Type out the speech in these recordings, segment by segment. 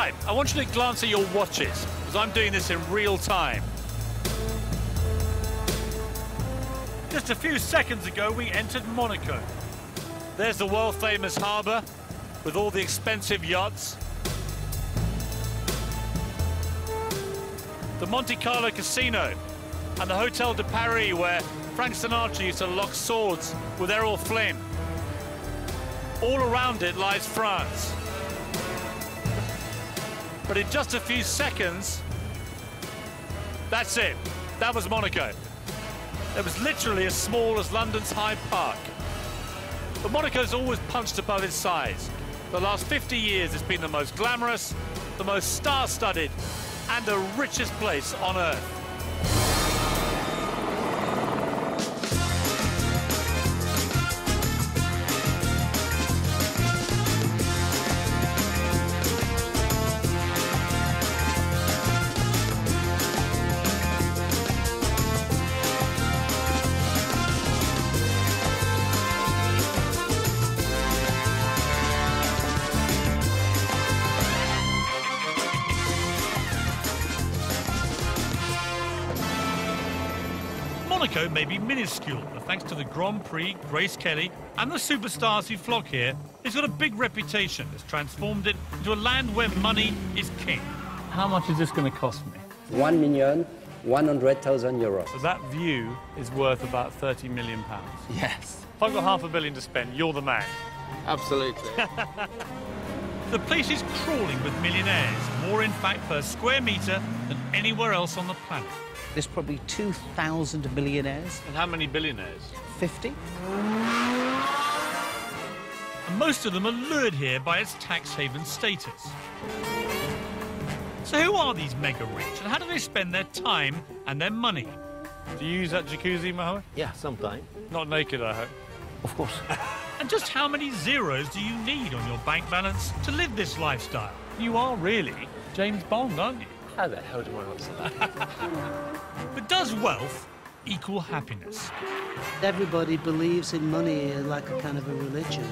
Right, I want you to glance at your watches, because I'm doing this in real time. Just a few seconds ago, we entered Monaco. There's the world-famous harbour, with all the expensive yachts. The Monte Carlo casino, and the Hotel de Paris, where Frank Sinatra used to lock swords with Errol Flynn. All around it lies France. But in just a few seconds, that's it. That was Monaco. It was literally as small as London's Hyde Park. But Monaco's always punched above its size. The last 50 years, it's been the most glamorous, the most star-studded, and the richest place on earth. Monaco may be minuscule, but thanks to the Grand Prix, Grace Kelly, and the superstars who flock here, it's got a big reputation that's transformed it into a land where money is king. How much is this going to cost me? €1,100,000. So that view is worth about £30 million. Yes. If I've got £500 million to spend, you're the man. Absolutely. The place is crawling with millionaires, more in fact per square metre than anywhere else on the planet. There's probably 2,000 millionaires. And how many billionaires? 50. And most of them are lured here by its tax haven status. So who are these mega rich, and how do they spend their time and their money? Do you use that jacuzzi, Mohammed? Yeah, sometimes. Not naked, I hope. Of course. And just how many zeros do you need on your bank balance to live this lifestyle? You are really James Bond, aren't you? How the hell do I answer that? But does wealth equal happiness? Everybody believes in money like a kind of a religion.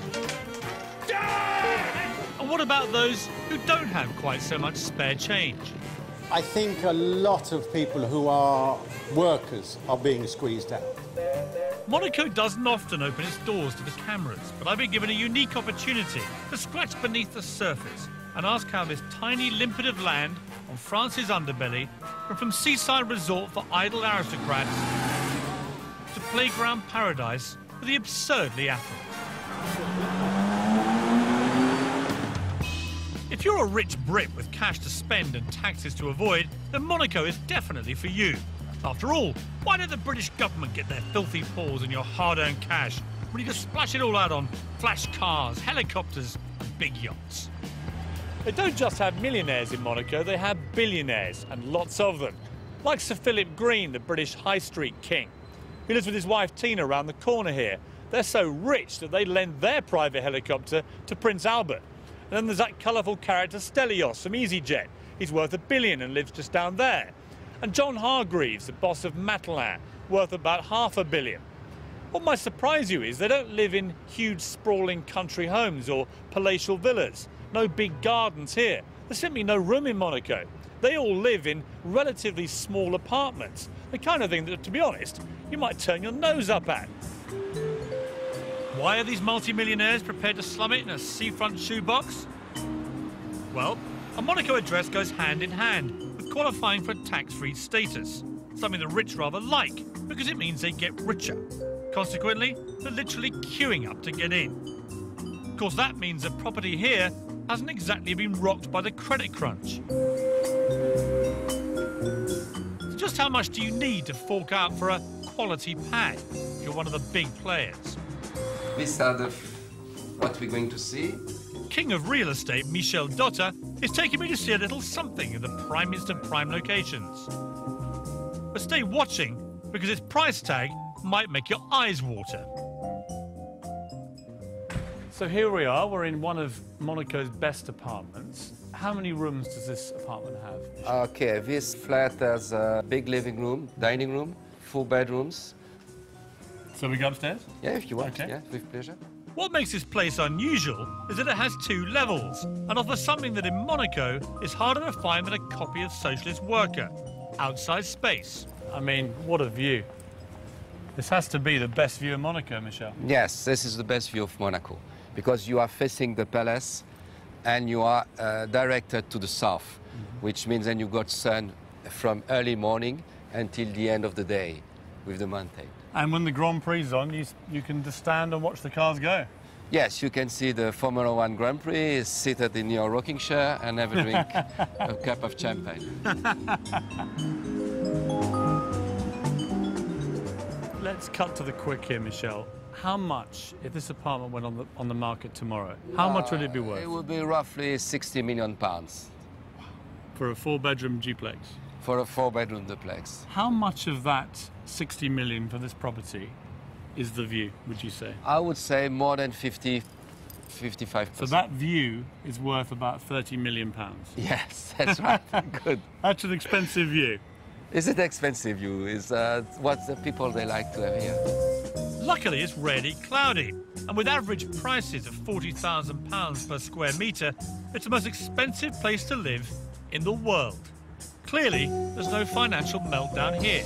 And what about those who don't have quite so much spare change? I think a lot of people who are workers are being squeezed out. Monaco doesn't often open its doors to the cameras, but I've been given a unique opportunity to scratch beneath the surface and ask how this tiny limpet of land on France's underbelly went from seaside resort for idle aristocrats to playground paradise for the absurdly affluent. If you're a rich Brit with cash to spend and taxes to avoid, then Monaco is definitely for you. After all, why don't the British government get their filthy paws in your hard-earned cash when you can splash it all out on flash cars, helicopters and big yachts? They don't just have millionaires in Monaco, they have billionaires, and lots of them. Like Sir Philip Green, the British high street king. He lives with his wife Tina around the corner here. They're so rich that they lend their private helicopter to Prince Albert. And then there's that colourful character Stelios from EasyJet. He's worth £1 billion and lives just down there. And John Hargreaves, the boss of Matalan, worth about £500 million. What might surprise you is they don't live in huge sprawling country homes or palatial villas. No big gardens here. There's simply no room in Monaco. They all live in relatively small apartments. The kind of thing that, to be honest, you might turn your nose up at. Why are these multi-millionaires prepared to slum it in a seafront shoebox? Well, a Monaco address goes hand in hand with qualifying for a tax-free status, something the rich rather like because it means they get richer. Consequently, they're literally queuing up to get in. Of course, that means the property here hasn't exactly been rocked by the credit crunch. So just how much do you need to fork out for a quality pad if you're one of the big players? This are what we're going to see. King of real estate, Michel Dotter, is taking me to see a little something in the primest of prime locations. But stay watching, because its price tag might make your eyes water. So here we are, we're in one of Monaco's best apartments. How many rooms does this apartment have? Okay, this flat has a big living room, dining room, 4 bedrooms. So we go upstairs? Yeah, if you want, Okay. yeah, with pleasure. What makes this place unusual is that it has 2 levels and offers something that in Monaco is harder to find than a copy of Socialist Worker: outside space. I mean, what a view. This has to be the best view in Monaco, Michel. Yes, this is the best view of Monaco because you are facing the palace and you are directed to the south, which means then you got sun from early morning until the end of the day with the mountain. And when the Grand Prix is on, you can just stand and watch the cars go. Yes, you can see the Formula 1 Grand Prix seated in your rocking chair and have a drink, a cup of champagne. Let's cut to the quick here, Michel. How much, if this apartment went on the market tomorrow, how much would it be worth? It would be roughly £60 million. For a 4-bedroom duplex? For a 4-bedroom duplex. How much of that 60 million for this property is the view, would you say? I would say more than 55%. So that view is worth about £30 million. Yes, that's right. Good. That's an expensive view. Is it expensive view? Is what the people they like to have here. Luckily, it's rarely cloudy, and with average prices of £40,000 per square metre, it's the most expensive place to live in the world. Clearly, there's no financial meltdown here.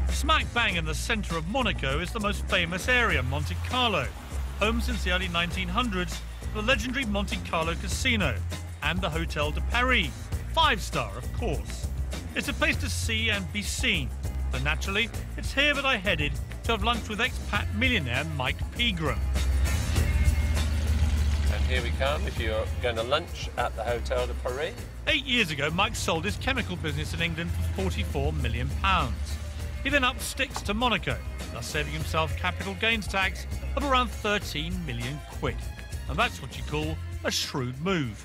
Smack bang in the centre of Monaco is the most famous area, Monte Carlo, home since the early 1900s to the legendary Monte Carlo Casino and the Hotel de Paris, 5-star of course. It's a place to see and be seen, but naturally, it's here that I headed to have lunch with expat millionaire Mike Pegram. And here we come, if you're going to lunch at the Hotel de Paris. 8 years ago, Mike sold his chemical business in England for £44 million. He then upped sticks to Monaco, thus saving himself capital gains tax of around 13 million quid. And that's what you call a shrewd move.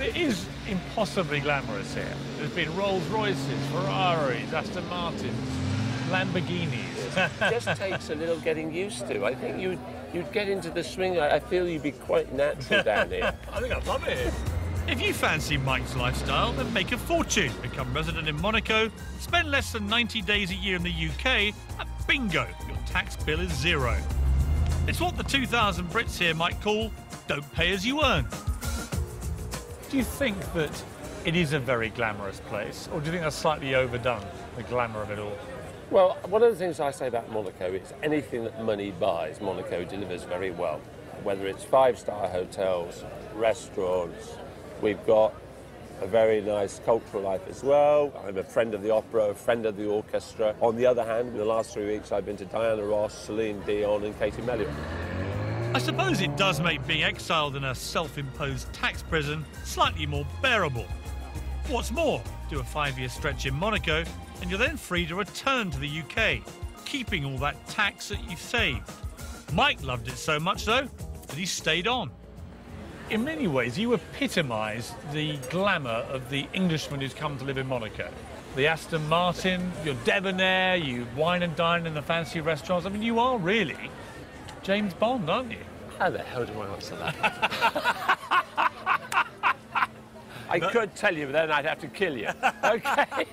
It is impossibly glamorous here. There's been Rolls Royces, Ferraris, Aston Martins, Lamborghinis. It just takes a little getting used to. I think you'd get into the swing. I feel you'd be quite natural down here. I think I'd love it here. If you fancy Mike's lifestyle, then make a fortune, become resident in Monaco, spend less than 90 days a year in the UK, and bingo, your tax bill is zero. It's what the 2,000 Brits here might call don't pay as you earn. Do you think that it is a very glamorous place, or do you think that's slightly overdone, the glamour of it all? Well, one of the things I say about Monaco is anything that money buys, Monaco delivers very well. Whether it's 5-star hotels, restaurants, we've got a very nice cultural life as well. I'm a friend of the opera, a friend of the orchestra. On the other hand, in the last 3 weeks, I've been to Diana Ross, Celine Dion and Katie Melua. I suppose it does make being exiled in a self-imposed tax prison slightly more bearable. What's more, do a 5-year stretch in Monaco and you're then free to return to the UK, keeping all that tax that you've saved. Mike loved it so much, though, that he stayed on. In many ways, you epitomise the glamour of the Englishman who's come to live in Monaco. The Aston Martin, you're debonair, you wine and dine in the fancy restaurants. I mean, you are really James Bond, aren't you? How the hell do I answer that? I could tell you, but then I'd have to kill you. Okay.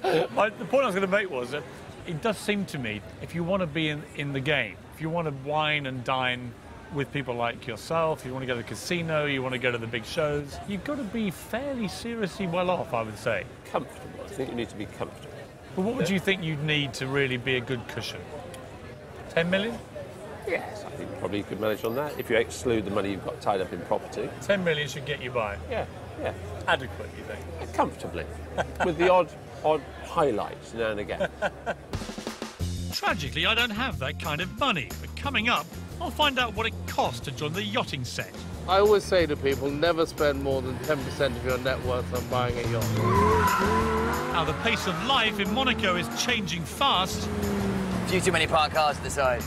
The point I was going to make was that it does seem to me, if you want to be in the game, if you want to wine and dine with people like yourself, you want to go to the casino, you want to go to the big shows, you've got to be fairly seriously well off, I would say. Comfortable. I think you need to be comfortable. But what would you think you'd need to really be a good cushion? 10 million? Yes, I think probably you could manage on that, if you exclude the money you've got tied up in property. 10 million should get you by. Yeah. Adequate, you think? Comfortably. With the odd highlights now and again. Tragically, I don't have that kind of money, but coming up, I'll find out what it costs to join the yachting set. I always say to people, never spend more than 10% of your net worth on buying a yacht. How the pace of life in Monaco is changing fast. Too many parked cars at the side.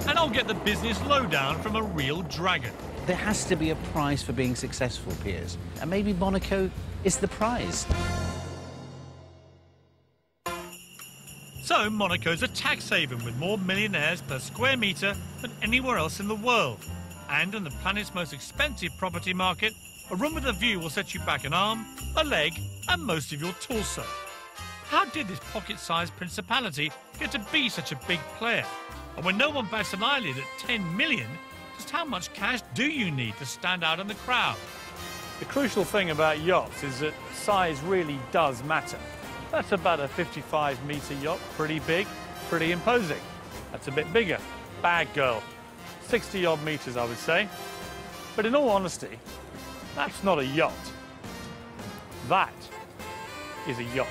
And I'll get the business lowdown from a real dragon. There has to be a prize for being successful, Piers. And maybe Monaco is the prize. So, Monaco's a tax haven with more millionaires per square metre than anywhere else in the world. And in the planet's most expensive property market, a room with a view will set you back an arm, a leg, and most of your torso. How did this pocket-sized principality get to be such a big player? And when no one bats an eyelid at 10 million, just how much cash do you need to stand out in the crowd? The crucial thing about yachts is that size really does matter. That's about a 55-metre yacht, pretty big, pretty imposing. That's a bit bigger, bag girl, 60-odd metres I would say. But in all honesty, that's not a yacht. That is a yacht.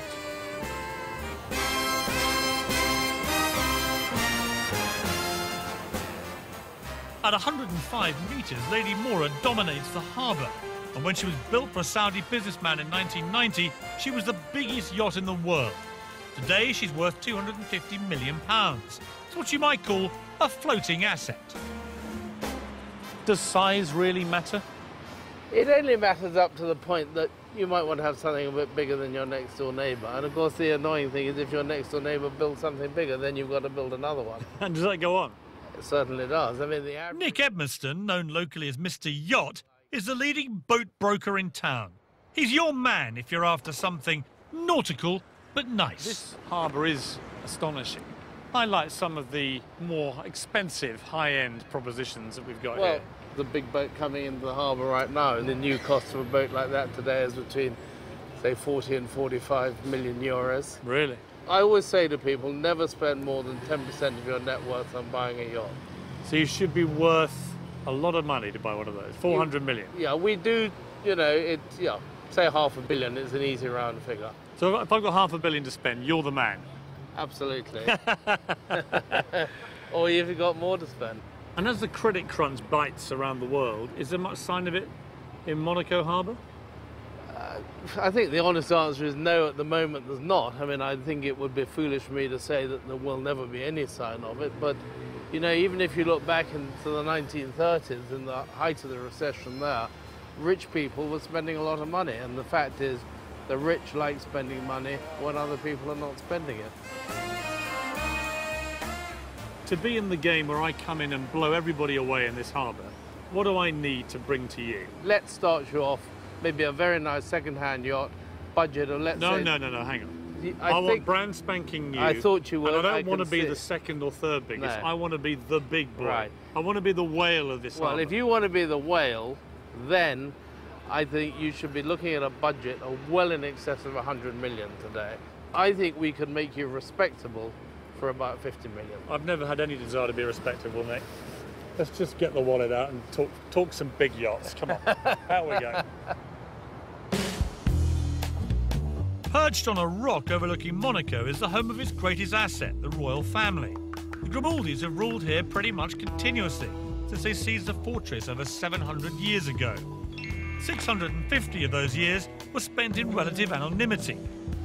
At 105 metres, Lady Mora dominates the harbour. And when she was built for a Saudi businessman in 1990, she was the biggest yacht in the world. Today, she's worth £250 million. It's what you might call a floating asset. Does size really matter? It only matters up to the point that you might want to have something a bit bigger than your next door neighbour. And of course, the annoying thing is if your next door neighbour builds something bigger, then you've got to build another one. And does that go on? It certainly does. I mean, the average... Nick Edmiston, known locally as Mr. Yacht, is the leading boat broker in town. He's your man if you're after something nautical but nice. This harbour is astonishing. I like some of the more expensive, high-end propositions that we've got Well, here. the big boat coming into the harbour right now, and the new cost of a boat like that today is between, say, 40 and 45 million euros. Really? I always say to people, never spend more than 10% of your net worth on buying a yacht. So you should be worth a lot of money to buy one of those, 400 million. Yeah, we do, you know, say $500 million is an easy round figure. So if I've got $500 million to spend, you're the man. Absolutely. Or if you've got more to spend. And as the credit crunch bites around the world, is there much sign of it in Monaco Harbour? I think the honest answer is no, at the moment there's not. I mean, I think it would be foolish for me to say that there will never be any sign of it, but you know, even if you look back into the 1930s, in the height of the recession there, rich people were spending a lot of money, and the fact is the rich like spending money when other people are not spending it. To be in the game where I come in and blow everybody away in this harbour, what do I need to bring to you? Let's start you off, maybe a very nice second-hand yacht, budget of, let's say... No, hang on. I want brand spanking new. I thought you would. And I don't want to be the second or third biggest. No. I want to be the big boy. Right. I want to be the whale of this Well, harbour. if you want to be the whale, then I think you should be looking at a budget of well in excess of 100 million today. I think we could make you respectable for about 50 million. I've never had any desire to be respectable, Nick. Let's just get the wallet out and talk some big yachts. Come on, out we go. Perched on a rock overlooking Monaco is the home of its greatest asset, the royal family. The Grimaldis have ruled here pretty much continuously since they seized the fortress over 700 years ago. 650 of those years were spent in relative anonymity.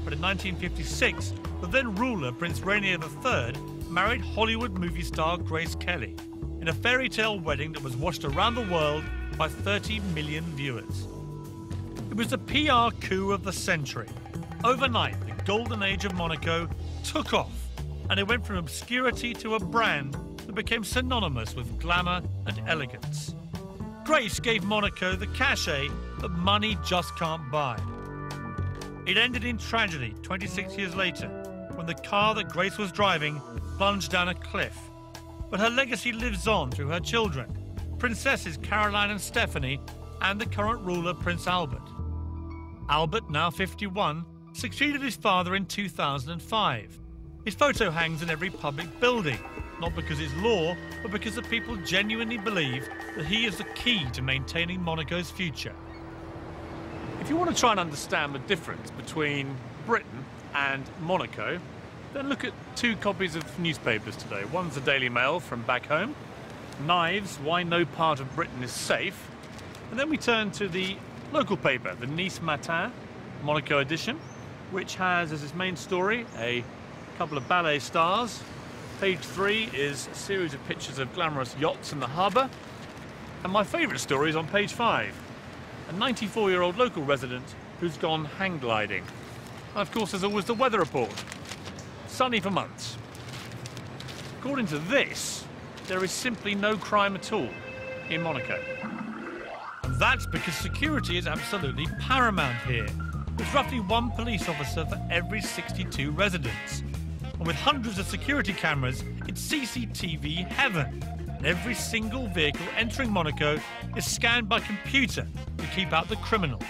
But in 1956, the then ruler, Prince Rainier III, married Hollywood movie star Grace Kelly in a fairy tale wedding that was watched around the world by 30 million viewers. It was the PR coup of the century. Overnight, the golden age of Monaco took off, and it went from obscurity to a brand that became synonymous with glamour and elegance. Grace gave Monaco the cachet that money just can't buy. It ended in tragedy 26 years later, when the car that Grace was driving plunged down a cliff. But her legacy lives on through her children, Princesses Caroline and Stephanie, and the current ruler, Prince Albert. Albert, now 51, succeeded his father in 2005. His photo hangs in every public building, not because it's law, but because the people genuinely believe that he is the key to maintaining Monaco's future. If you want to try and understand the difference between Britain and Monaco, then look at two copies of newspapers today. One's the Daily Mail from back home, Knives, Why No Part of Britain is Safe. And then we turn to the local paper, the Nice Matin, Monaco edition, which has as its main story a couple of ballet stars. Page 3 is a series of pictures of glamorous yachts in the harbour. And my favourite story is on page 5, a 94-year-old local resident who's gone hang gliding. And of course, there's always the weather report. Sunny for months. According to this, there is simply no crime at all in Monaco. And that's because security is absolutely paramount here. There's roughly one police officer for every 62 residents. And with hundreds of security cameras, it's CCTV heaven. And every single vehicle entering Monaco is scanned by computer to keep out the criminals.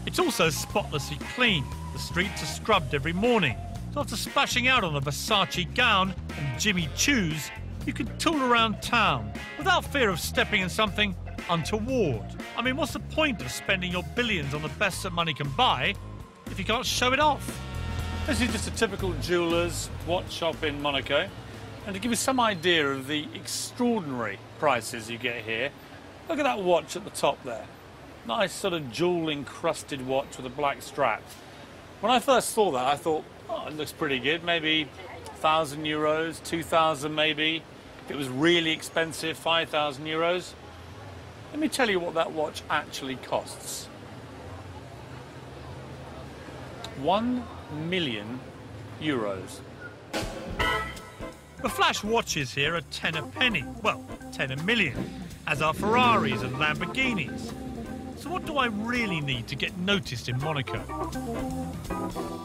It's also spotlessly clean. The streets are scrubbed every morning. So after splashing out on a Versace gown and Jimmy Choos, you can tool around town without fear of stepping in something untoward. I mean, what's the point of spending your billions on the best that money can buy if you can't show it off? This is just a typical jeweller's watch shop in Monaco. And to give you some idea of the extraordinary prices you get here, look at that watch at the top there. Nice sort of jewel-encrusted watch with a black strap. When I first saw that, I thought, oh, it looks pretty good. Maybe 1,000 euros, 2,000 maybe. If it was really expensive, 5,000 euros. Let me tell you what that watch actually costs. 1 million euros. The flash watches here are 10 a penny. Well, 10 a million, as are Ferraris and Lamborghinis. So what do I really need to get noticed in Monaco?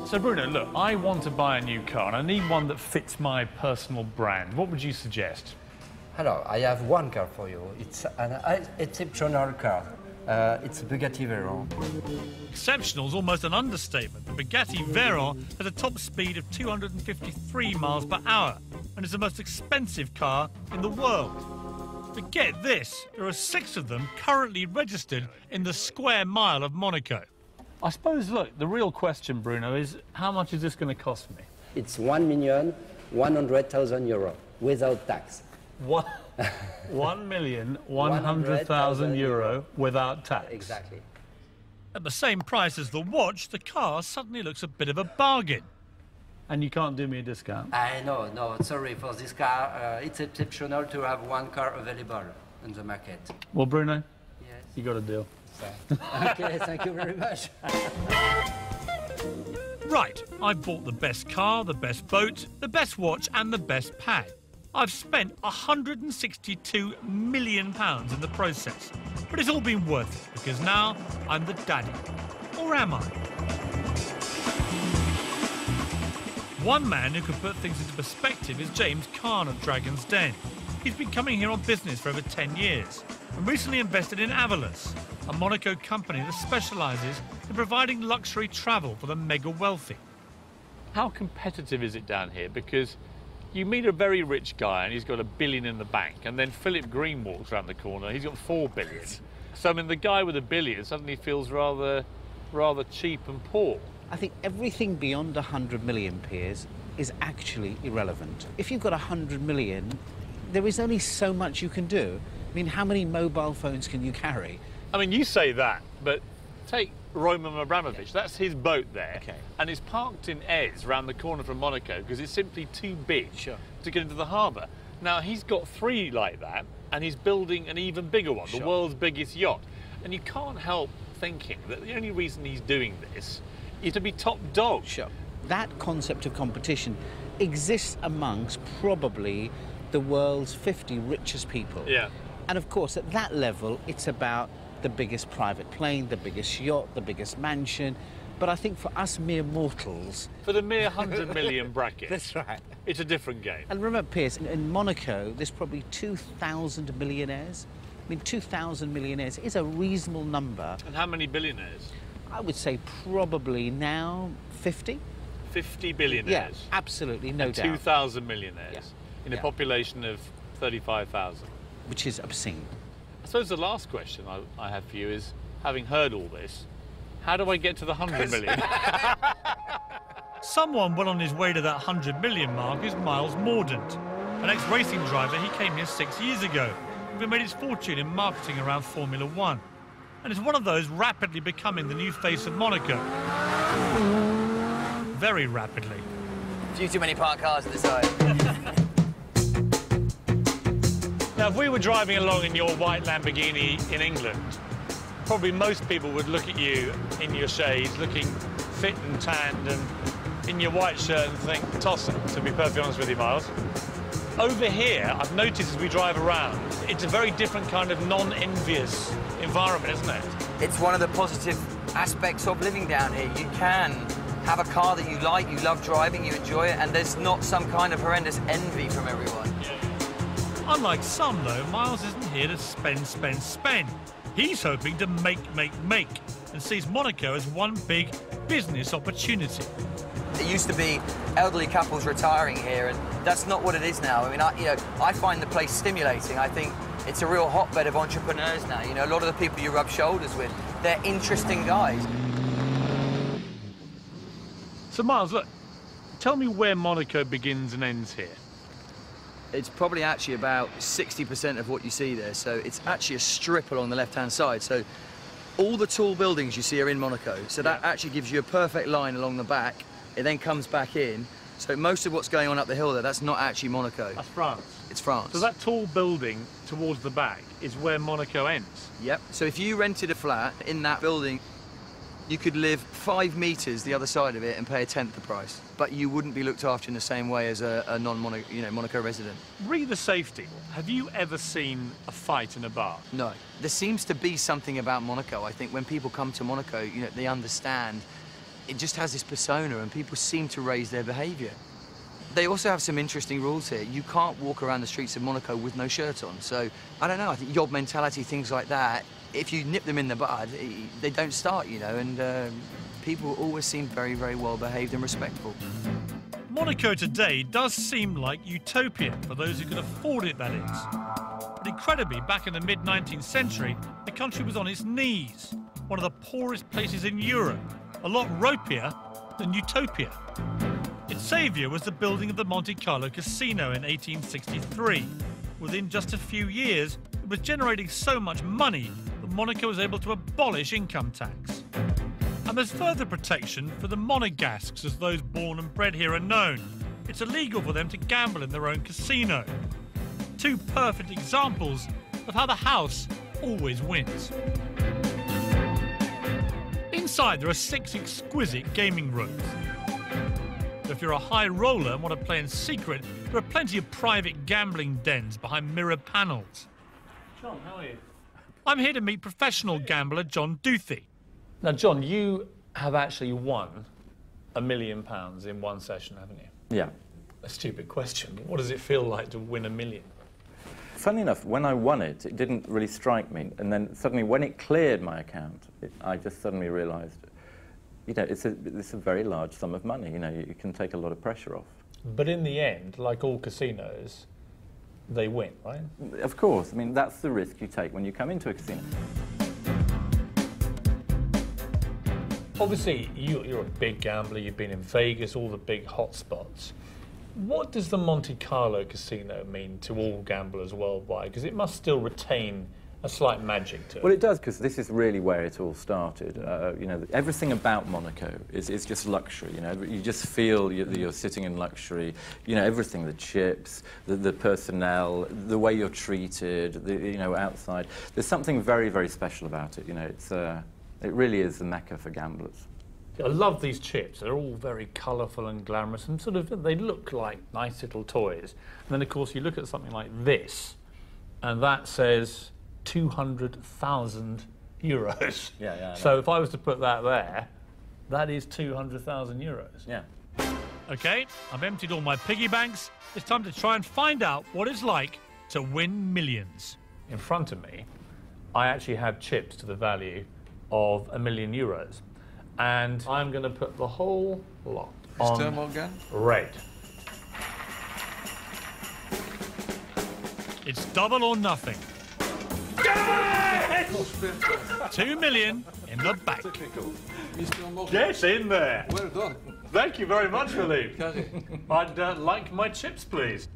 So Bruno, look, I want to buy a new car and I need one that fits my personal brand. What would you suggest? Hello, I have one car for you. It's an exceptional car. It's a Bugatti Veyron. Exceptional is almost an understatement. The Bugatti Veyron has a top speed of 253 miles per hour and is the most expensive car in the world. But get this, there are 6 of them currently registered in the square mile of Monaco. I suppose, look, the real question, Bruno, is how much is this going to cost me? It's 1,100,000 euro without tax. 1,100,000 euro without tax. Exactly. At the same price as the watch, the car suddenly looks a bit of a bargain. And you can't do me a discount? No, sorry, for this car, it's exceptional to have one car available on the market. Well, Bruno, yes, you got a deal. Okay, thank you very much. Right, I've bought the best car, the best boat, the best watch and the best pad. I've spent £162 million in the process. But it's all been worth it, because now I'm the daddy. Or am I? One man who can put things into perspective is James Kahn of Dragon's Den. He's been coming here on business for over 10 years and recently invested in Avalus, a Monaco company that specialises in providing luxury travel for the mega wealthy. How competitive is it down here? Because you meet a very rich guy and he's got $1 billion in the bank, and then Philip Green walks around the corner, he's got $4 billion. So I mean, the guy with $1 billion suddenly feels rather cheap and poor. I think everything beyond 100 million, Piers, is actually irrelevant. If you've got 100 million, there is only so much you can do. I mean, how many mobile phones can you carry? I mean, you say that, but take Roman Abramovich. That's his boat there. Okay. And it's parked in Aix, round the corner from Monaco, because it's simply too big to get into the harbour. Now, he's got 3 like that, and he's building an even bigger one, the world's biggest yacht. And you can't help thinking that the only reason he's doing this is to be top dog. That concept of competition exists amongst probably the world's 50 richest people. Yeah. And of course, at that level, it's about the biggest private plane, the biggest yacht, the biggest mansion. But I think for us mere mortals... For the mere 100 million bracket. That's right. It's a different game. And remember, Piers, in Monaco, there's probably 2,000 millionaires. I mean, 2,000 millionaires is a reasonable number. And how many billionaires? I would say probably now 50. 50 billionaires? Yeah, absolutely, no doubt. 2,000 millionaires in a population of 35,000. Which is obscene. I suppose the last question I have for you is, having heard all this, how do I get to the 100 million? Someone well on his way to that 100 million mark is Miles Mordaunt. An ex-racing driver, he came here 6 years ago, having made his fortune in marketing around Formula One. And is one of those rapidly becoming the new face of Monaco. Very rapidly. Few too many parked cars at the side. Now, if we were driving along in your white Lamborghini in England, probably most people would look at you in your shades, looking fit and tanned, and in your white shirt and think, toss it, to be perfectly honest with you, Miles. Over here, I've noticed as we drive around, it's a very different kind of non-envious environment, isn't it? It's one of the positive aspects of living down here. You can have a car that you like, you love driving, you enjoy it, and there's not some kind of horrendous envy from everyone. Unlike some, though, Miles isn't here to spend. He's hoping to make, and sees Monaco as one big business opportunity. It used to be elderly couples retiring here, and that's not what it is now. I mean, I find the place stimulating. I think it's a real hotbed of entrepreneurs now. You know, a lot of the people you rub shoulders with, they're interesting guys. So, Miles, look, tell me where Monaco begins and ends here. It's probably actually about 60% of what you see there. So it's actually a strip along the left-hand side. So all the tall buildings you see are in Monaco. So that actually gives you a perfect line along the back. It then comes back in. So most of what's going on up the hill there, that's not actually Monaco. That's France. It's France. So that tall building towards the back is where Monaco ends? Yep. So if you rented a flat in that building, you could live 5 meters the other side of it and pay a tenth the price, but you wouldn't be looked after in the same way as a Monaco resident. Re the safety. Have you ever seen a fight in a bar? No. There seems to be something about Monaco. I think when people come to Monaco, you know, they understand it just has this persona, and people seem to raise their behaviour. They also have some interesting rules here. You can't walk around the streets of Monaco with no shirt on. So I don't know. I think yob mentality, things like that, if you nip them in the bud, they don't start, you know, and people always seem very, very well behaved and respectful. Monaco today does seem like utopia for those who can afford it, that is. But incredibly, back in the mid-19th century, the country was on its knees, one of the poorest places in Europe, a lot ropier than utopia. Its saviour was the building of the Monte Carlo casino in 1863. Within just a few years, it was generating so much money that Monaco was able to abolish income tax. And there's further protection for the monegasques, as those born and bred here are known. It's illegal for them to gamble in their own casino. 2 perfect examples of how the house always wins. Inside, there are 6 exquisite gaming rooms. If you're a high roller and want to play in secret, there are plenty of private gambling dens behind mirror panels. John, how are you? I'm here to meet professional gambler John Duthie. Now, John, you have actually won £1 million in one session, haven't you? Yeah. A stupid question, but what does it feel like to win $1 million? Funny enough, when I won it, it didn't really strike me. And then suddenly, when it cleared my account, I just suddenly realised, you know, it's a very large sum of money. You know, you can take a lot of pressure off. But in the end, like all casinos, they win, right? Of course. I mean, that's the risk you take when you come into a casino. Obviously, you're a big gambler. You've been in Vegas, all the big hot spots. What does the Monte Carlo casino mean to all gamblers worldwide? Because it must still retain a slight magic to it. Well, it does, because this is really where it all started. You know, everything about Monaco is just luxury. You know, you just feel you're sitting in luxury. You know, everything, the chips, the personnel, the way you're treated, you know, outside. There's something very, very special about it. You know, it really is the mecca for gamblers. I love these chips. They're all very colourful and glamorous, and sort of they look like nice little toys. And then, of course, you look at something like this, and that says 200,000 euros. Yeah. So if I was to put that there, that is 200,000 euros. Yeah. OK, I've emptied all my piggy banks. It's time to try and find out what it's like to win millions. In front of me, I actually have chips to the value of €1 million. And I'm going to put the whole lot on red. It's double or nothing. 2 million in the bank. Get in there. Well done. Thank you very much, Philippe. I'd like my chips, please.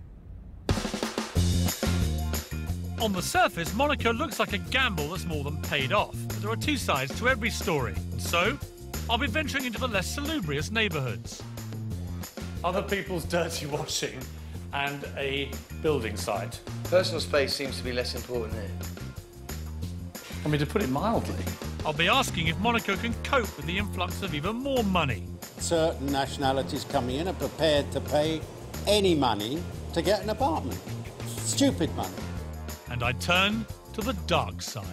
On the surface, Monaco looks like a gamble that's more than paid off. But there are 2 sides to every story. And so, I'll be venturing into the less salubrious neighbourhoods. Other people's dirty washing and a building site. Personal space seems to be less important here. I mean, to put it mildly. I'll be asking if Monaco can cope with the influx of even more money. Certain nationalities coming in are prepared to pay any money to get an apartment. Stupid money. And I turn to the dark side.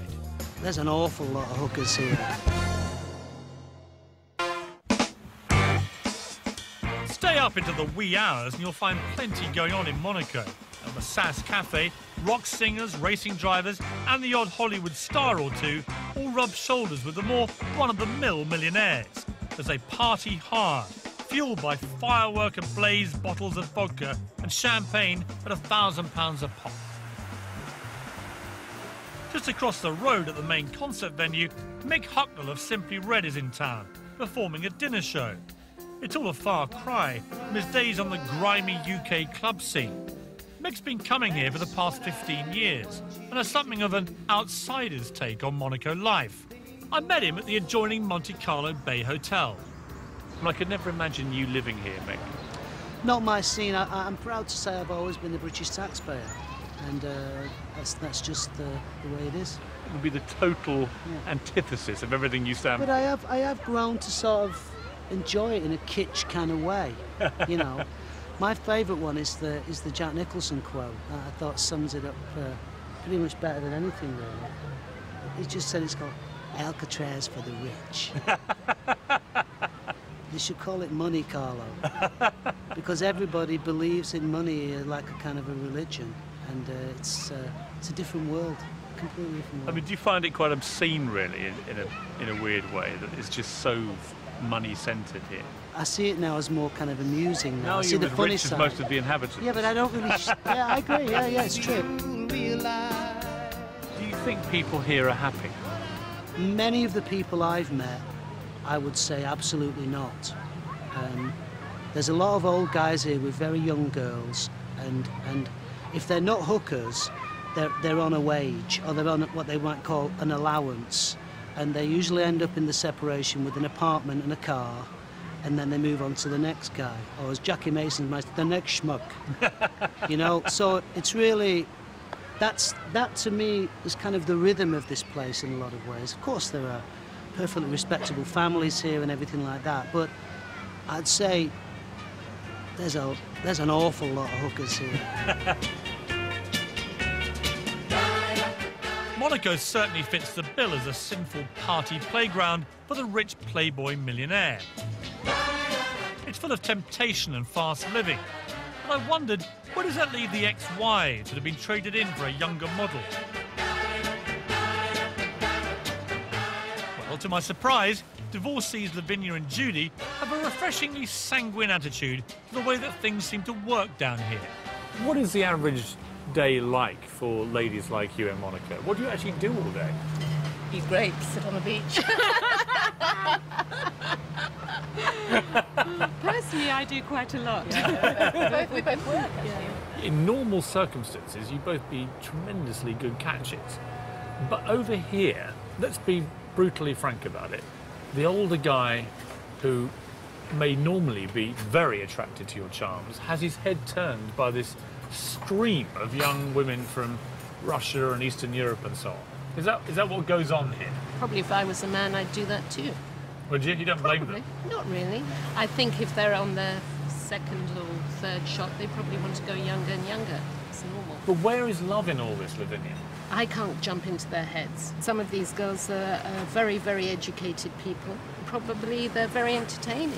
There's an awful lot of hookers here. Stay up into the wee hours and you'll find plenty going on in Monaco. At the Sass Cafe, rock singers, racing drivers and the odd Hollywood star or two all rub shoulders with the more one-of-the-mill millionaires as they party hard, fueled by firework and blaze bottles of vodka and champagne at £1,000 a pop. Just across the road at the main concert venue, Mick Hucknall of Simply Red is in town, performing a dinner show. It's all a far cry from his days on the grimy UK club scene. Mick's been coming here for the past 15 years and has something of an outsider's take on Monaco life. I met him at the adjoining Monte Carlo Bay Hotel. And I could never imagine you living here, Mick. Not my scene. I'm proud to say I've always been a British taxpayer, and that's just the way it is. It would be the total antithesis of everything you stand for. But I have grown to sort of enjoy it in a kitsch kind of way, you know. My favourite one is the Jack Nicholson quote. I thought sums it up pretty much better than anything, really. He just said it's called Alcatraz for the rich. They should call it Monte Carlo, because everybody believes in money like a kind of a religion, and it's a different world, completely different world. I mean, do you find it quite obscene, really, in a weird way, that it's just so money-centred here? I see it now as more kind of amusing now. I see you're the as funny rich side. as most of the inhabitants. Yeah, but I don't really... yeah, I agree. Yeah, it's true. Do you think people here are happy? Many of the people I've met, I would say absolutely not. There's a lot of old guys here with very young girls, and if they're not hookers, they're on a wage, or they're on what they might call an allowance, and they usually end up in the separation with an apartment and a car, and then they move on to the next guy, or as Jackie Mason might say, the next schmuck. You know, so it's really, that to me is kind of the rhythm of this place in a lot of ways. Of course there are perfectly respectable families here and everything like that, but I'd say there's an awful lot of hookers here. Monaco certainly fits the bill as a sinful party playground for the rich playboy millionaire. It's full of temptation and fast living. And I wondered, where does that leave the ex-wives that have been traded in for a younger model? Well, to my surprise, divorcees Lavinia and Judy have a refreshingly sanguine attitude to the way that things seem to work down here. What is the average day like for ladies like you in Monaco? What do you actually do all day? Eat grapes, sit on the beach. Personally, I do quite a lot. Yeah. we both work, actually. In normal circumstances, you'd both be tremendously good catches. But over here, let's be brutally frank about it, the older guy who may normally be very attracted to your charms has his head turned by this stream of young women from Russia and Eastern Europe and so on. Is that what goes on here? Probably if I was a man, I'd do that too. Would you? You don't blame them? Not really. I think if they're on their second or third shot, they probably want to go younger and younger. It's normal. But where is love in all this, Lavinia? I can't jump into their heads. Some of these girls are very, very educated people. Probably they're very entertaining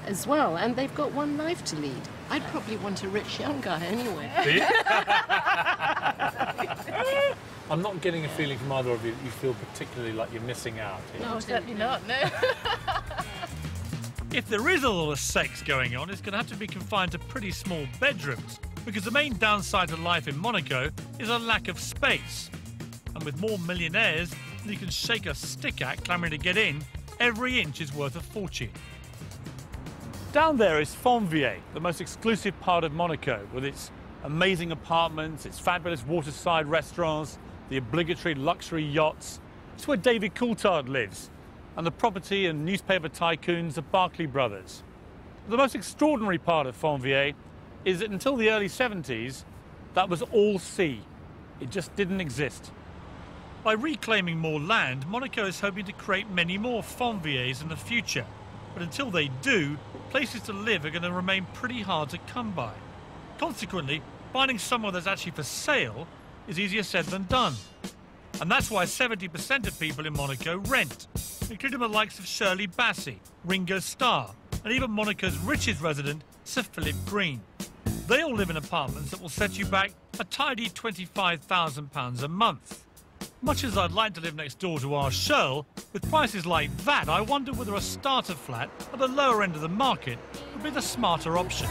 as well, and they've got one life to lead. I'd probably want a rich young guy anyway. I'm not getting a feeling from either of you that you feel particularly like you're missing out here. No, certainly not, no. If there is a lot of sex going on, it's going to have to be confined to pretty small bedrooms, because the main downside to life in Monaco is a lack of space. And with more millionaires than you can shake a stick at clamouring to get in, every inch is worth a fortune. Down there is Fontvieille, the most exclusive part of Monaco, with its amazing apartments, its fabulous waterside restaurants, the obligatory luxury yachts. It's where David Coulthard lives, and the property and newspaper tycoons, the Barclay brothers. The most extraordinary part of Fontvieille is that until the early 70s, that was all sea. It just didn't exist. By reclaiming more land, Monaco is hoping to create many more Fontvieilles in the future. But until they do, places to live are going to remain pretty hard to come by. Consequently, finding somewhere that's actually for sale is easier said than done. And that's why 70% of people in Monaco rent, including the likes of Shirley Bassey, Ringo Starr, and even Monaco's richest resident, Sir Philip Green. They all live in apartments that will set you back a tidy £25,000 a month. Much as I'd like to live next door to our Shirl, with prices like that, I wonder whether a starter flat at the lower end of the market would be the smarter option.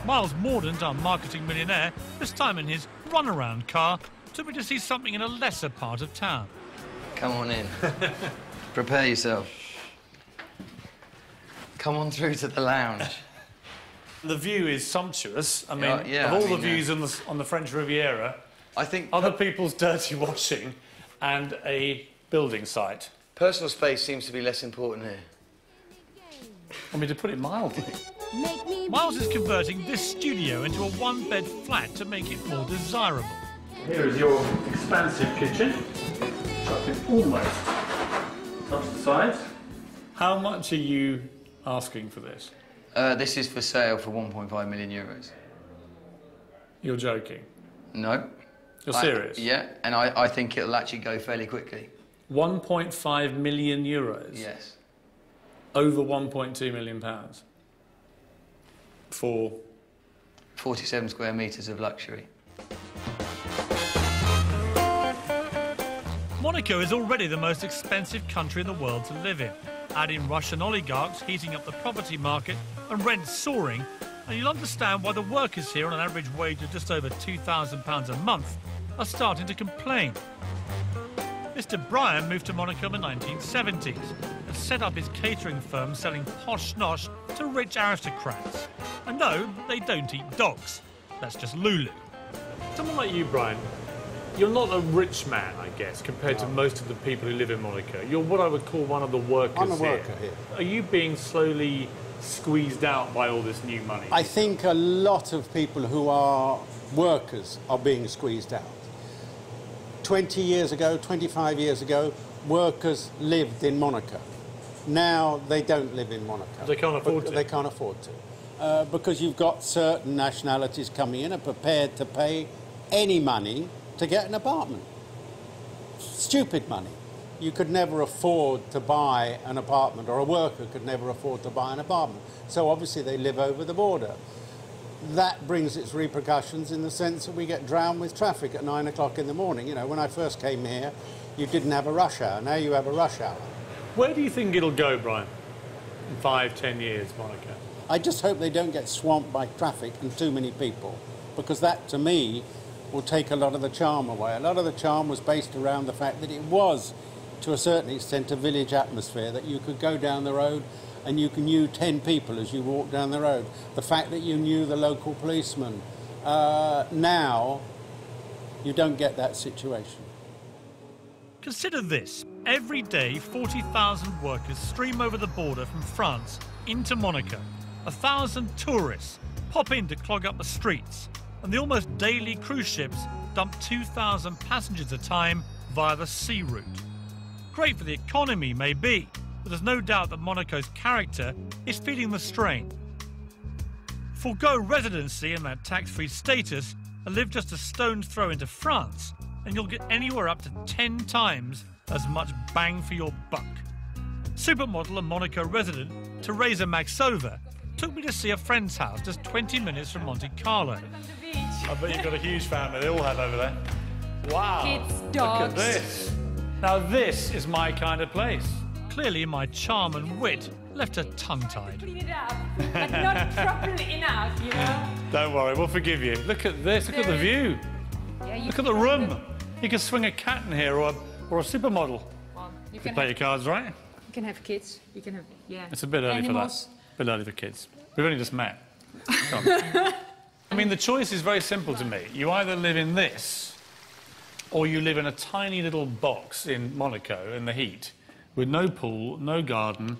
Miles Mordaunt, our marketing millionaire, this time in his runaround car, took me to see something in a lesser part of town. Come on in. Prepare yourself. Come on through to the lounge. The view is sumptuous. I mean, of all the views on the French Riviera, I think other people's dirty washing and a building site. Personal space seems to be less important here. I mean, to put it mildly. Miles is converting this studio into a one-bed flat to make it more desirable. Here is your expansive kitchen, which I can almost touch the sides. How much are you asking for this? This is for sale for 1.5 million euros. You're joking? No. You're serious? Yeah, and I think it'll actually go fairly quickly. 1.5 million euros? Yes. Over 1.2 million pounds? For? 47 square metres of luxury. Monaco is already the most expensive country in the world to live in. Add in Russian oligarchs heating up the property market and rents soaring, and you'll understand why the workers here on an average wage of just over £2,000 a month are starting to complain. Mr. Bryan moved to Monaco in the 1970s and set up his catering firm selling posh nosh to rich aristocrats. And no, they don't eat dogs. That's just Lulu. Someone like you, Brian, you're not a rich man, I guess, compared to most of the people who live in Monaco. You're what I would call one of the workers here. I'm a worker here. Are you being slowly squeezed out by all this new money? I think a lot of people who are workers are being squeezed out. 20 years ago, 25 years ago, workers lived in Monaco. Now they don't live in Monaco. They can't afford to. They can't afford to. Because you've got certain nationalities coming in and prepared to pay any money to get an apartment. Stupid money. You could never afford to buy an apartment, or a worker could never afford to buy an apartment. So obviously they live over the border. That brings its repercussions in the sense that we get drowned with traffic at 9 o'clock in the morning. You know, when I first came here, you didn't have a rush hour. Now you have a rush hour. Where do you think it'll go, Brian, in 5, 10 years, Monaco? I just hope they don't get swamped by traffic and too many people, because that, to me, will take a lot of the charm away. A lot of the charm was based around the fact that it was, to a certain extent, a village atmosphere, that you could go down the road and you knew 10 people as you walked down the road. The fact that you knew the local policeman. Now, you don't get that situation. Consider this. Every day, 40,000 workers stream over the border from France into Monaco. 1,000 tourists pop in to clog up the streets. And the almost daily cruise ships dump 2,000 passengers a time via the sea route. Great for the economy, maybe, but there's no doubt that Monaco's character is feeling the strain. Forgo residency and that tax-free status and live just a stone's throw into France, and you'll get anywhere up to 10 times as much bang for your buck. Supermodel and Monaco resident Teresa Maxova took me to see a friend's house just 20 minutes from Monte Carlo. I bet you've got a huge family. They all have over there. Wow. Kids, dogs. Look at this. Now this is my kind of place. Clearly my charm and wit left her tongue-tied. Clean it up, but not properly enough, you know? Don't worry, we'll forgive you. Look at this. Look at the view. Yeah, Look at the room. You can swing a cat in here or a supermodel. Well, you If you play your cards right. You can have kids. You can have, yeah. It's a bit early Animals. for that. A bit early for kids. We've only just met. Come on. I mean, the choice is very simple to me. You either live in this, or you live in a tiny little box in Monaco in the heat, with no pool, no garden,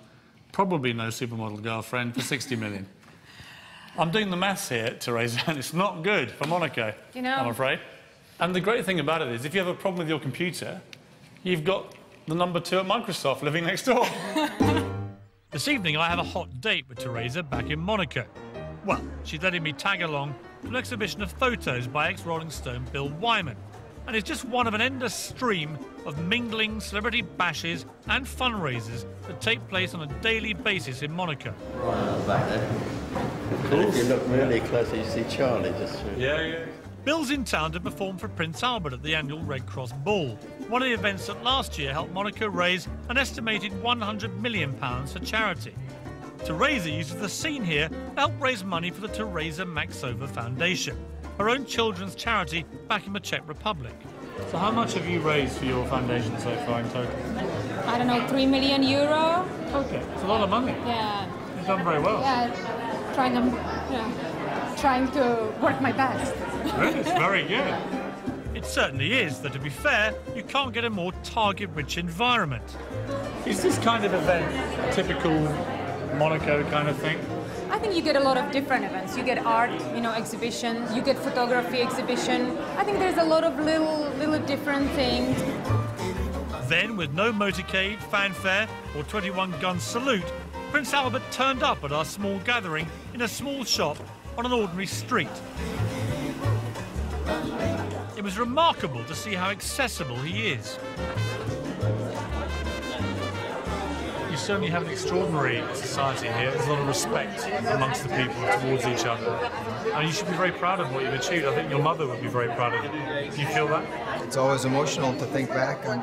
probably no supermodel girlfriend for 60 million. I'm doing the maths here, Teresa, and it's not good for Monaco, You know. I'm afraid. And the great thing about it is, if you have a problem with your computer, you've got the number 2 at Microsoft living next door. This evening I have a hot date with Teresa back in Monaco. Well, she's letting me tag along to an exhibition of photos by ex-Rolling Stone Bill Wyman. and is just one of an endless stream of mingling, celebrity bashes and fundraisers that take place on a daily basis in Monaco. Back there. If you look really close, you see Charlie just through. Yeah. Bill's in town to perform for Prince Albert at the annual Red Cross Ball, one of the events that last year helped Monaco raise an estimated £100 million for charity. Teresa uses the scene here to help raise money for the Teresa Maxova Foundation, her own children's charity back in the Czech Republic. So how much have you raised for your foundation so far in total? I don't know, €3 million. Okay, it's a lot of money. Yeah. You've done very well. Yeah, trying to work my best. Really? It's very good. It certainly is, though to be fair, you can't get a more target-rich environment. Is this kind of event a typical Monaco kind of thing? I think you get a lot of different events. You get art, exhibitions. You get photography exhibition. I think there's a lot of little different things. Then, with no motorcade, fanfare, or 21-gun salute, Prince Albert turned up at our small gathering in a small shop on an ordinary street. It was remarkable to see how accessible he is. You certainly have an extraordinary society here. There's a lot of respect amongst the people towards each other. And you should be very proud of what you've achieved. I think your mother would be very proud of you. Do you feel that? It's always emotional to think back on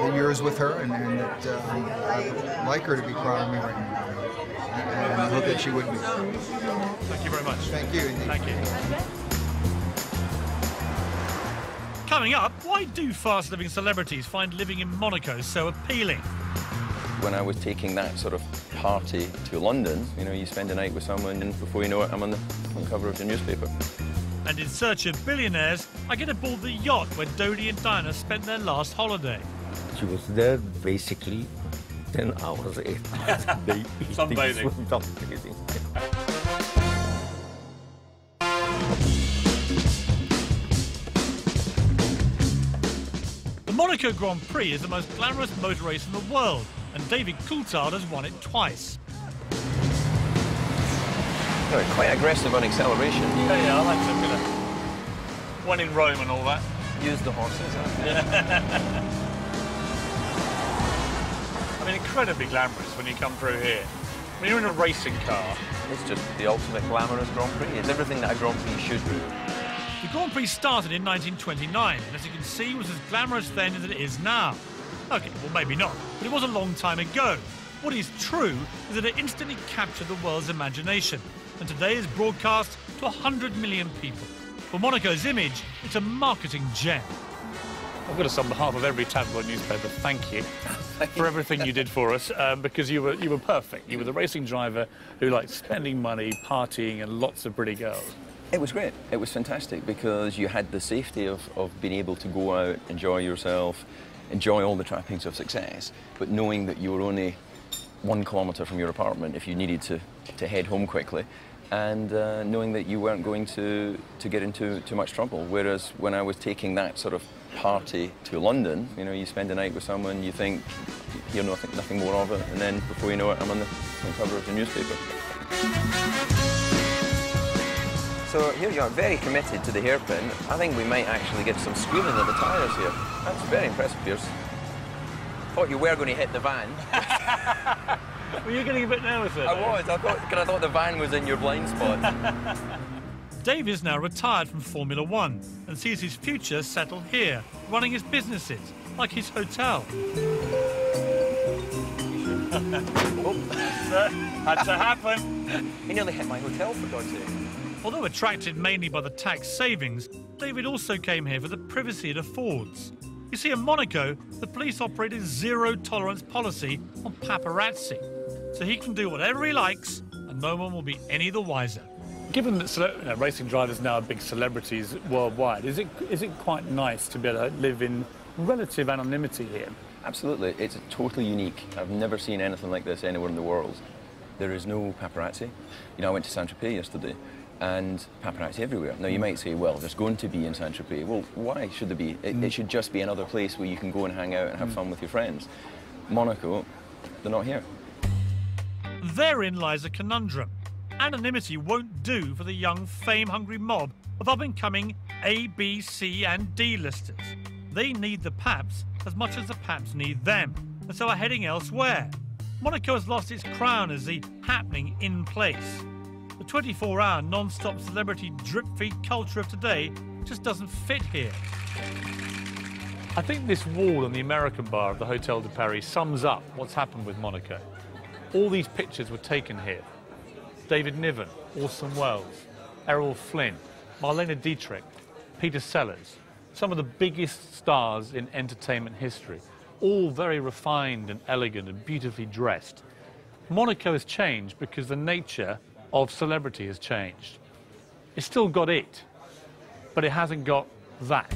the years with her, and I would like her to be proud of me right now. And I hope that she would be. Thank you very much. Thank you. Thank you. Coming up, why do fast-living celebrities find living in Monaco so appealing? When I was taking that sort of party to London, you spend a night with someone and before you know it, I'm on the cover of the newspaper. And in search of billionaires, I get aboard the yacht where Dodie and Diana spent their last holiday. She was there basically 10 hours, 8 hours a day. Sunbathing. Sunbathing. The Monaco Grand Prix is the most glamorous motor race in the world, and David Coulthard has won it twice. Quite aggressive on acceleration. Yeah, I like to, One in Rome and all that. Use the horses. I mean, incredibly glamorous when you come through here. When you're in a racing car. It's just the ultimate glamorous Grand Prix. It's everything that a Grand Prix should be. The Grand Prix started in 1929, and as you can see, was as glamorous then as it is now. Okay, well, maybe not, but it was a long time ago. What is true is that it instantly captured the world's imagination, and today is broadcast to 100 million people. For Monaco's image, it's a marketing gem. I've got to say, on behalf of every tabloid newspaper, thank you for everything you did for us, because you were perfect. You were the racing driver who liked spending money, partying, and lots of pretty girls. It was great. It was fantastic because you had the safety of being able to go out, enjoy yourself, enjoy all the trappings of success, but knowing that you were only 1 kilometre from your apartment if you needed to head home quickly, and knowing that you weren't going to get into too much trouble. Whereas when I was taking that sort of party to London, you spend a night with someone, you think you're nothing more of it, and then before you know it, I'm on the cover of the newspaper. So here you are, very committed to the hairpin. I think we might actually get some squealing of the tyres here. That's very impressive, Piers. Thought you were going to hit the van. Were you getting a bit nervous there? I was. I thought the van was in your blind spot. Dave is now retired from Formula One and sees his future settle here, running his businesses, like his hotel. Had to happen. He nearly hit my hotel, for God's sake. Although attracted mainly by the tax savings, David also came here for the privacy it affords. You see, in Monaco, the police operate a zero-tolerance policy on paparazzi, so he can do whatever he likes and no one will be any the wiser. Given that racing drivers now are big celebrities worldwide, is it quite nice to be able to live in relative anonymity here? Absolutely. It's totally unique. I've never seen anything like this anywhere in the world. There is no paparazzi. I went to Saint-Tropez yesterday, and paparazzi everywhere. Now, you might say, well, there's going to be in Saint-Tropez. Well, why should there be? It should just be another place where you can go and hang out and have fun with your friends. Monaco, they're not here. Therein lies a conundrum. Anonymity won't do for the young, fame-hungry mob of up-and-coming A, B, C and D listers. They need the Paps as much as the Paps need them, and so are heading elsewhere. Monaco has lost its crown as the happening in place. The 24-hour non-stop celebrity drip-feed culture of today just doesn't fit here. I think this wall on the American bar of the Hotel de Paris sums up what's happened with Monaco. All these pictures were taken here. David Niven, Orson Welles, Errol Flynn, Marlene Dietrich, Peter Sellers, some of the biggest stars in entertainment history, all very refined and elegant and beautifully dressed. Monaco has changed because the nature of celebrity has changed. It's still got it, but it hasn't got that.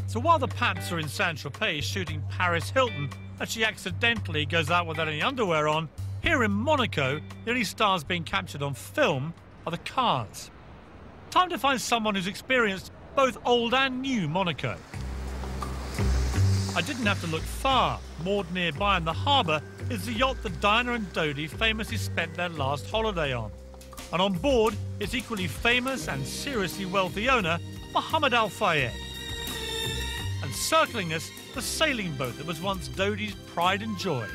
So while the Paps are in Saint-Tropez shooting Paris Hilton and she accidentally goes out without any underwear on, here in Monaco, the only stars being captured on film are the cars. Time to find someone who's experienced both old and new Monaco. I didn't have to look far. Moored nearby in the harbour is the yacht that Diana and Dodi famously spent their last holiday on. And on board, its equally famous and seriously wealthy owner, Mohammed Al Fayed. And circling us, the sailing boat that was once Dodi's pride and joy.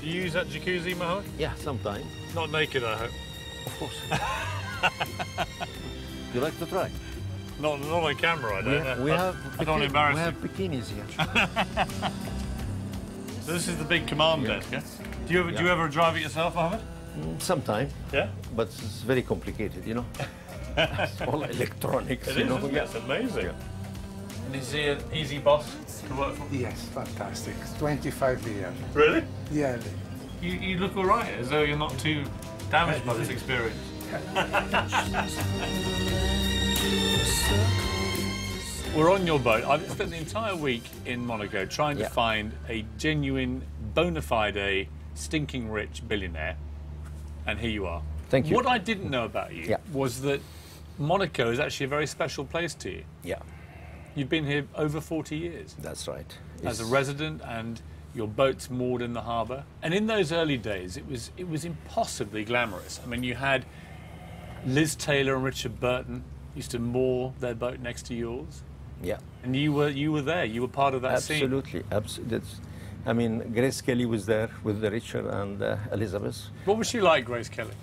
Do you use that jacuzzi, Mohammed? Yeah, sometimes. Not naked, I hope. Of course. You like to try? Not on camera, I don't. We have I don't want to embarrass we you. have bikinis here. So this is the big command desk, yeah? Do you ever drive it yourself, Mohammed? Sometime. Yeah? But it's very complicated, you know? It's all electronics, It you is, know? isn't it? Yeah. It's amazing. Yeah. And is he an easy boss to work for? Yes, fantastic. 25 years. Really? Yeah. You look all right, as though you're not too damaged by this experience. We're on your boat. I've spent the entire week in Monaco trying to find a genuine, bona fide, stinking rich billionaire. And here you are. Thank you. What I didn't know about you was that Monaco is actually a very special place to you. Yeah. You've been here over 40 years. That's right. As a resident, and your boat's moored in the harbour. And in those early days, it was impossibly glamorous. I mean, you had Liz Taylor and Richard Burton used to moor their boat next to yours. Yeah. And you were there. You were part of that scene. Absolutely, absolutely. I mean, Grace Kelly was there with Richard and Elizabeth. What was she like, Grace Kelly?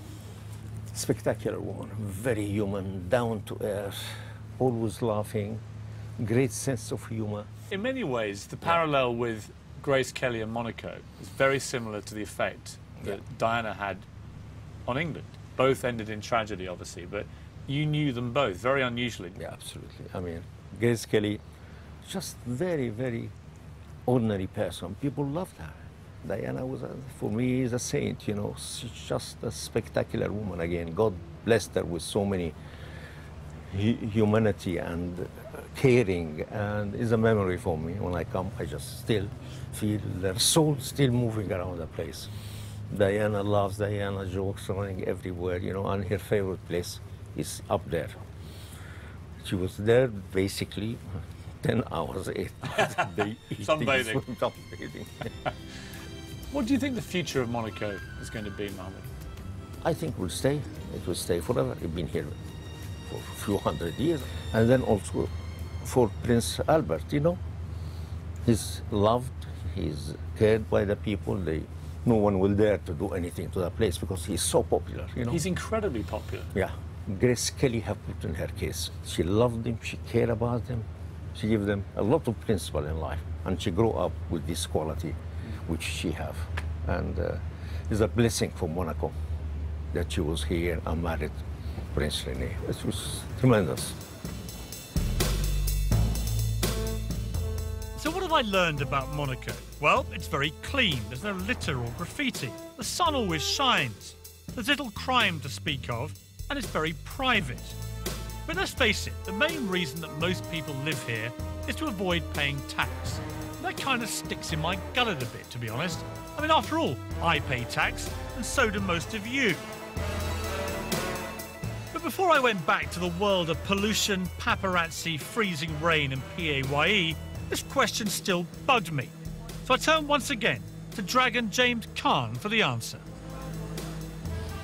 Spectacular woman, very human, down to earth, always laughing, great sense of humor. In many ways, the parallel with Grace Kelly and Monaco is very similar to the effect that Diana had on England. Both ended in tragedy, obviously, but you knew them both, very unusually. Yeah, absolutely. I mean, Grace Kelly, just very, very ordinary person. People loved her. Diana was, for me, is a saint, you know. She's just a spectacular woman again. God blessed her with so many humanity and caring, and is a memory for me. When I come, I just still feel their soul still moving around the place. Diana loves Diana, jokes running everywhere, you know, and her favorite place is up there. She was there basically 10 hours a day. Sunbathing. Sunbathing. What do you think the future of Monaco is going to be, Mohammed? I think we'll stay. It will stay forever. We've been here for a few hundred years. And then also for Prince Albert, you know. He's loved, he's cared by the people. No one will dare to do anything to the place because he's so popular, you know. He's incredibly popular. Yeah. Grace Kelly have put in her case. She loved them, she cared about them. She gave them a lot of principle in life. And she grew up with this quality, which she have. And it's a blessing for Monaco that she was here and married Prince Rene. It was tremendous. So what have I learned about Monaco? Well, it's very clean. There's no litter or graffiti. The sun always shines. There's little crime to speak of, and it's very private. But let's face it, the main reason that most people live here is to avoid paying tax. And that kind of sticks in my gullet a bit, to be honest. I mean, after all, I pay tax, and so do most of you. But before I went back to the world of pollution, paparazzi, freezing rain and PAYE, this question still bugged me. So I turned once again to Dragon James Khan for the answer.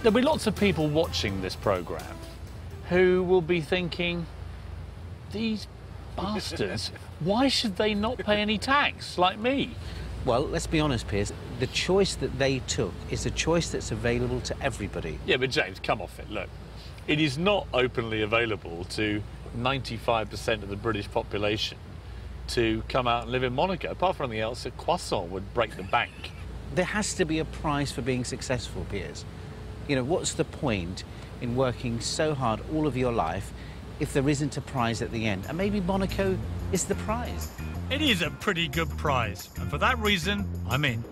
There'll be lots of people watching this programme who will be thinking, these bastards, why should they not pay any tax like me? Well, let's be honest, Piers. The choice that they took is a choice that's available to everybody. Yeah, but James, come off it. Look, it is not openly available to 95% of the British population to come out and live in Monaco. Apart from anything else, a croissant would break the bank. There has to be a prize for being successful, Piers. You know, what's the point in working so hard all of your life if there isn't a prize at the end? And maybe Monaco is the prize. It is a pretty good prize, and for that reason, I'm in.